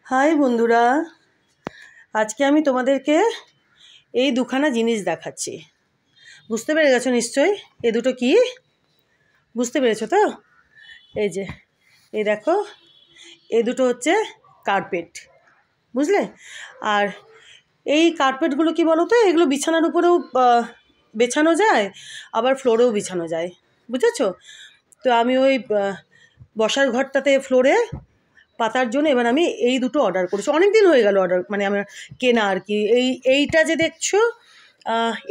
High বন্ধুরা, আজকে আমি তোমাদেরকে এই দুখানা জিনিস দেখাচ্ছি। বুঝতে পেরে গেছো নিশ্চয়ই এ দুটো কি? বুঝতে পেরেছো তো? এই যে এই দেখো, এই দুটো হচ্ছে কার্পেট, বুঝলে? আর এই কার্পেটগুলো কি বলো তো, এগুলো বিছানার উপরেও বেছানো যায়, আবার ফ্লোরেও বিছানো যায়, বুঝেছো? তো আমি ওই বসার ঘরটাতে ফ্লোরে পাতার জন্য এবার আমি এই দুটো অর্ডার করেছি। অনেক দিন হয়ে গেল অর্ডার, মানে আমার কেনা আর কি। এইটা যে দেখছো,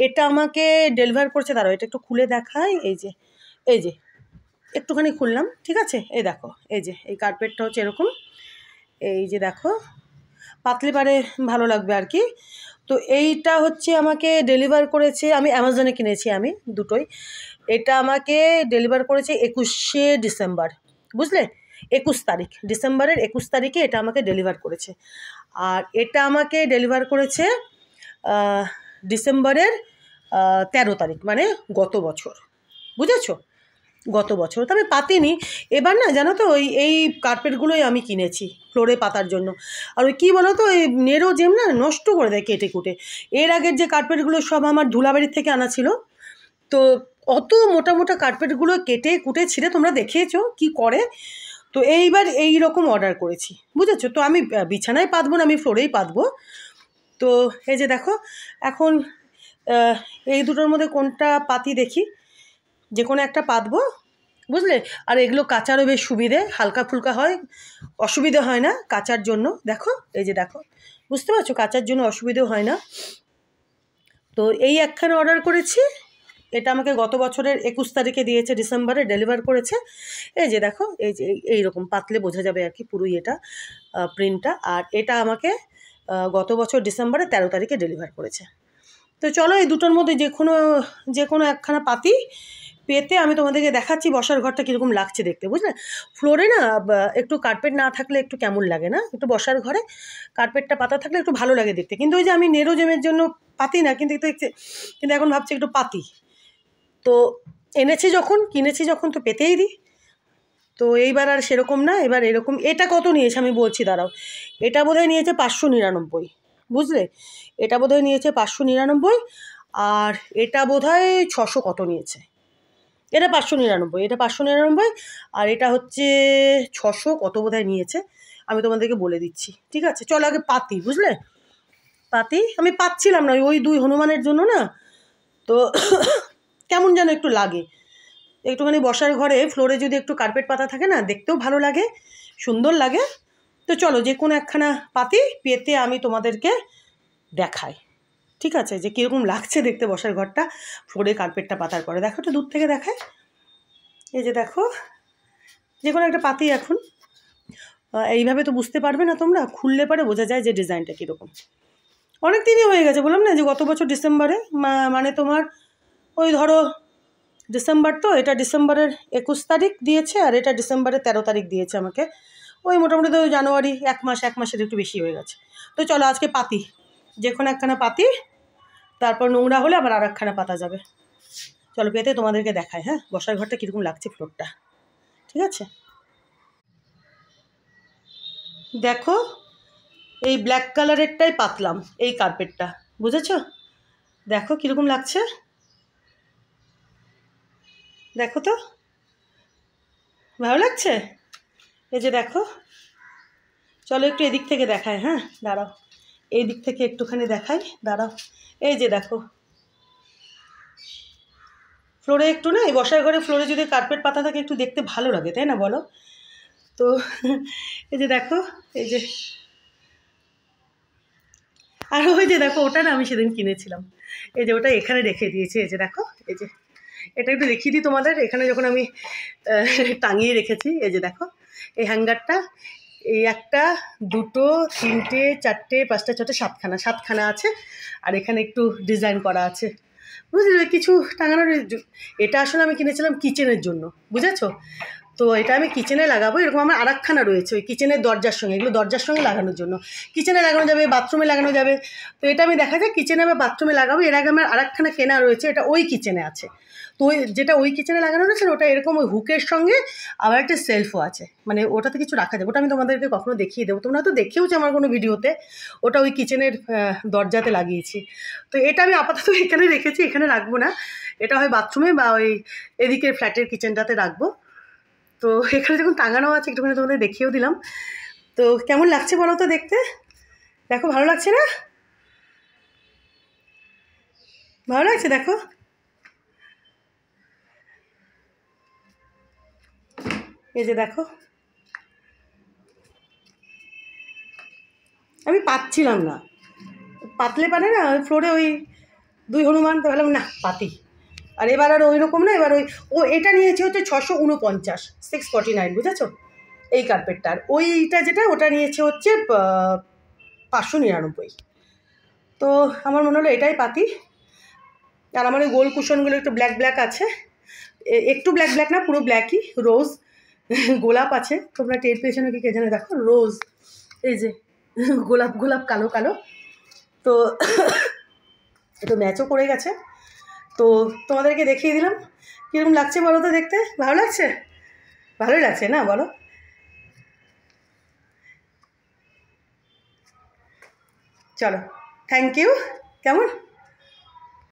এটা আমাকে ডেলিভার করছে। দাঁড়াও, এটা একটু খুলে দেখাই। এই যে একটুখানি খুললাম, ঠিক আছে? এই দেখো, এই যে এই কার্পেটটা হচ্ছে এরকম। এই যে দেখো, পাতলে পারে ভালো লাগবে আর কি। তো এইটা হচ্ছে আমাকে ডেলিভার করেছে, আমি অ্যামাজনে কিনেছি আমি দুটোই। এটা আমাকে ডেলিভার করেছে 21শে ডিসেম্বর, বুঝলে? 21 তারিখ, ডিসেম্বরের 21 তারিখে এটা আমাকে ডেলিভার করেছে। আর এটা আমাকে ডেলিভার করেছে ডিসেম্বরের 13 তারিখ, মানে গত বছর, বুঝেছো? গত বছর তো আমি পাতিনি। এবার না, জানো তো, এই কার্পেটগুলোই আমি কিনেছি ফ্লোরে পাতার জন্য। আর ওই কী বলো তো, এই নেরো জেম না নষ্ট করে দেয় কেটে কুটে। এর আগের যে কার্পেটগুলো সব আমার ধুলাবাড়ির থেকে আনা ছিল, তো অত মোটা মোটা কার্পেটগুলো কেটে কুটে ছিঁড়ে তোমরা দেখিয়েছো কি করে। তো এইবার এই রকম অর্ডার করেছি, বুঝেছো? তো আমি বিছানায় পাতবো না, আমি ফ্লোরেই পাতবো। তো এই যে দেখো, এখন এই দুটোর মধ্যে কোনটা পাতি দেখি। যে কোনো একটা পাতবো, বুঝলে? আর এগুলো কাচারও বেশ সুবিধে, হালকা ফুলকা হয়, অসুবিধে হয় না কাচার জন্য। দেখো, এই যে দেখো, বুঝতে পারছো? কাচার জন্য অসুবিধেও হয় না। তো এই একখানা অর্ডার করেছি, এটা আমাকে গত বছরের 21 তারিখে দিয়েছে, ডিসেম্বরে ডেলিভার করেছে। এই যে দেখো, এই যে এইরকম পাতলে বোঝা যাবে আর কি পুরোই এটা প্রিন্টটা। আর এটা আমাকে গত বছর ডিসেম্বরে 13 তারিখে ডেলিভার করেছে। তো চলো, এই দুটোর মধ্যে যে কোনো একখানা পাতি পেতে আমি তোমাদেরকে দেখাচ্ছি বসার ঘরটা কীরকম লাগছে দেখতে, বুঝলে? ফ্লোরে না একটু কার্পেট না থাকলে একটু কেমন লাগে না? একটু বসার ঘরে কার্পেটটা পাতা থাকলে একটু ভালো লাগে দেখতে। কিন্তু ওই যে আমি নেরোজেমের জন্য পাতি না, কিন্তু এখন ভাবছি একটু পাতি। তো কিনেছি যখন তো পেতেই দিই। তো এইবার আর সেরকম না, এবার এরকম। এটা কত নিয়েছে আমি বলছি, দাঁড়াও। এটা বোধহয় নিয়েছে 599, বুঝলে? এটা বোধহয় নিয়েছে 599। আর এটা বোধহয় 600 কত নিয়েছে। এটা 599, এটা 599। আর এটা হচ্ছে 600 কত বোধহয় নিয়েছে। আমি তোমাদেরকে বলে দিচ্ছি, ঠিক আছে? চলো আগে পাতি, বুঝলে? পাতি আমি পাচ্ছিলাম না ওই 2 হনুমানের জন্য না। তো কেমন যেন একটু লাগে, একটুখানি বসার ঘরে ফ্লোরে যদি একটু কার্পেট পাতা থাকে না, দেখতেও ভালো লাগে, সুন্দর লাগে। তো চলো, যে কোনো একখানা পাতি পেতে আমি তোমাদেরকে দেখাই, ঠিক আছে? যে কীরকম লাগছে দেখতে বসার ঘরটা ফ্লোরে কার্পেটটা পাতার পরে। দেখো, তো দূর থেকে দেখায়। এই যে দেখো, যে কোনো একটা পাতি। এখন এইভাবে তো বুঝতে পারবে না তোমরা, খুললে পরে বোঝা যায় যে ডিজাইনটা কীরকম। অনেক দিনই হয়ে গেছে, বললাম না যে গত বছর ডিসেম্বরে, মানে তোমার ওই ধরো ডিসেম্বর, তো এটা ডিসেম্বরের 21 তারিখ দিয়েছে, আর এটা ডিসেম্বরের 13 তারিখ দিয়েছে আমাকে। ওই মোটামুটি তো জানুয়ারি, এক মাসের একটু বেশি হয়ে গেছে। তো চলো আজকে পাতি, যে কোনো একখানা পাতি, তারপর নোংরা হলে আবার আর একখানা পাতা যাবে। চলো পেতে তোমাদেরকে দেখায়, হ্যাঁ, বসার ঘরটা কীরকম লাগছে ফ্লোরটা, ঠিক আছে? দেখো, এই ব্ল্যাক কালারেরটাই পাতলাম, এই কার্পেটটা, বুঝেছো? দেখো কীরকম লাগছে, দেখো তো, ভালো লাগছে? এই যে দেখো, চলো একটু এদিক থেকে দেখায়, হ্যাঁ দাঁড়াও, এই দিক থেকে একটুখানি দেখাই, দাঁড়াও। এই যে দেখো, ফ্লোরে একটু না, এই বসার ঘরে ফ্লোরে যদি কার্পেট পাতা থাকে একটু দেখতে ভালো লাগে, তাই না বলো? তো এই যে দেখো, এই যে, আর ওই যে দেখো, ওটা না আমি সেদিন কিনেছিলাম। এই যে ওটা এখানে রেখে দিয়েছি, এই যে দেখো, এই যে এটা একটু দেখিয়ে দিই তোমাদের। এখানে যখন আমি টাঙিয়ে রেখেছি, এই যে দেখো, এই হ্যাঙ্গারটা, এই 1 2 3 4 5 6 7খানা আছে। আর এখানে একটু ডিজাইন করা আছে, বুঝলে? কিছু টাঙানোর। এটা আসলে আমি কিনেছিলাম কিচেনের জন্য, বুঝেছো? তো তো এটা আমি কিচেনে লাগাবো। এরকম আমার আরেকখানা রয়েছে ওই কিচেনের দরজার সঙ্গে, এগুলো দরজার সঙ্গে লাগানোর জন্য। কিচেনে লাগানো যাবে, বাথরুমে লাগানো যাবে। তো এটা আমি দেখা যায় কিচেনে বা বাথরুমে লাগাবো। এর আগে আমার আরেকখানা কেনা রয়েছে, এটা ওই কিচেনে আছে। তো ওই যেটা ওই কিচেনে লাগানো রয়েছে ওটা এরকম ওই হুকের সঙ্গে আবার একটা সেলফও আছে, মানে ওটাতে কিছু রাখা যাবে। ওটা আমি তোমাদেরকে কখনো দেখিয়ে দেবো, তোমরা তো দেখেওছো আমার কোনো ভিডিওতে। ওটা ওই কিচেনের দরজাতে লাগিয়েছি। তো এটা আমি আপাতত এখানে রেখেছি, এখানে রাখবো না। এটা হয় বাথরুমে বা ওই এদিকের ফ্ল্যাটের কিচেনটাতে রাখবো। তো এখানে যখন টাঙানো আছে একটুখানি তোমাদের দেখিয়েও দিলাম। তো কেমন লাগছে বলো তো দেখতে? দেখো ভালো লাগছে না? ভালো লাগছে দেখো। এই যে দেখো, আমি পাচ্ছিলাম না, পাতলে পারে না ওই ফ্লোরে ওই 2 হনুমান, তো ভাবলাম না পাতি। আর এবার আর ওই রকম না, এবার ওই এটা নিয়েছি হচ্ছে 649, 649, বুঝেছো এই কার্পেটটা। আর ওইটা যেটা ওটা নিয়েছে হচ্ছে 599। তো আমার মনে হলো এটাই পাতি। আর আমার ওই গোল কুশনগুলো একটু ব্ল্যাক ব্ল্যাক আছে, একটু ব্ল্যাক ব্ল্যাক না, পুরো ব্ল্যাকই। রোজ গোলাপ আছে, তোমরা টের পেয়েছো নাকি কে জানে, দেখো রোজ, এই যে গোলাপ গোলাপ কালো কালো। তো একটু ম্যাচও করে গেছে। তো তোমাদেরকে দেখিয়ে দিলাম। কীরকম লাগছে বলো তো দেখতে? ভালো লাগছে? ভালোই লাগছে না বলো? চলো, থ্যাংক ইউ। কেমন?